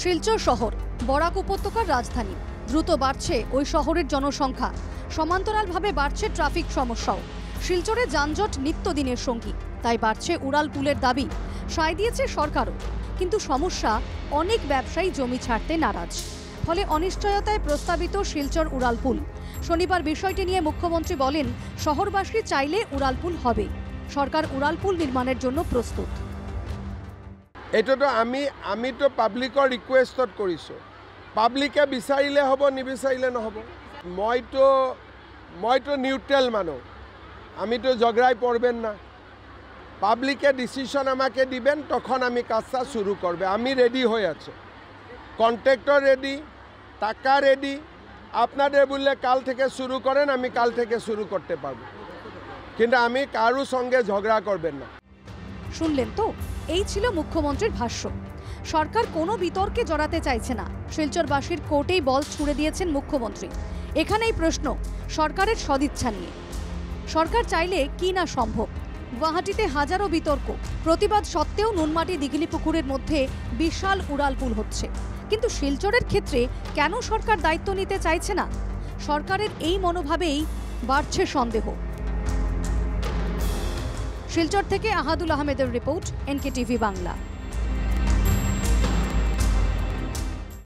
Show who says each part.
Speaker 1: শিলচর শহর বরাক উপত্যকার রাজধানী। দ্রুত বাড়ছে ওই শহরের জনসংখ্যা, সমান্তরালভাবে বাড়ছে ট্রাফিক সমস্যাও। শিলচরে যানজট নিত্যদিনের সঙ্গী, তাই বাড়ছে উড়ালপুলের দাবি। সায় দিয়েছে সরকারও, কিন্তু সমস্যা অনেক ব্যবসায়ী জমি ছাড়তে নারাজ। ফলে অনিশ্চয়তায় প্রস্তাবিত শিলচর উড়ালপুল। শনিবার বিষয়টি নিয়ে মুখ্যমন্ত্রী বলেন, শহরবাসী চাইলে উড়ালপুল হবে, সরকার উড়ালপুল নির্মাণের জন্য প্রস্তুত।
Speaker 2: এইটোতো আমি তো পাব্লিকৰ ৰিকুৱেষ্টত কৰিছোঁ। পাব্লিকে বিচাৰিলে হ'ব, নিবিচাৰিলে নহ'ব। মইতো নিউট্ৰেল মানুহ, আমিতো ঝগড়ায় পড়বেন না। পাব্লিকে ডিসিশন আমাকে দিবেন, তখন আমি কাজটা শুরু করবে। আমি রেডি হয়ে আছে, কন্ট্রাক্টর রেডি, টাকা রেডি। আপনাদের বললে কাল থেকে শুরু করেন, আমি কাল থেকে শুরু করতে পারবো, কিন্তু আমি কারোর সঙ্গে ঝগড়া করবেন না।
Speaker 1: শুনলেন তো, এই ছিল মুখ্যমন্ত্রীর ভাষ্য। সরকার কোনো বিতর্কে জড়াতে চাইছে না। শিলচরবাসীর কোর্টেই বল ছুড়ে দিয়েছেন মুখ্যমন্ত্রী। এখানেই প্রশ্ন সরকারের সদিচ্ছা নিয়ে। সরকার চাইলে কি না সম্ভব। গুয়াহাটিতে হাজারো বিতর্ক, প্রতিবাদ সত্ত্বেও নুনমাটি দিঘিলিপুকুরের মধ্যে বিশাল উড়ালপুল হচ্ছে। কিন্তু শিলচরের ক্ষেত্রে কেন সরকার দায়িত্ব নিতে চাইছে না? সরকারের এই মনোভাবেই বাড়ছে সন্দেহ। শিলচর থেকে আহাদুল আহমেদের রিপোর্ট, NKTV বাংলা।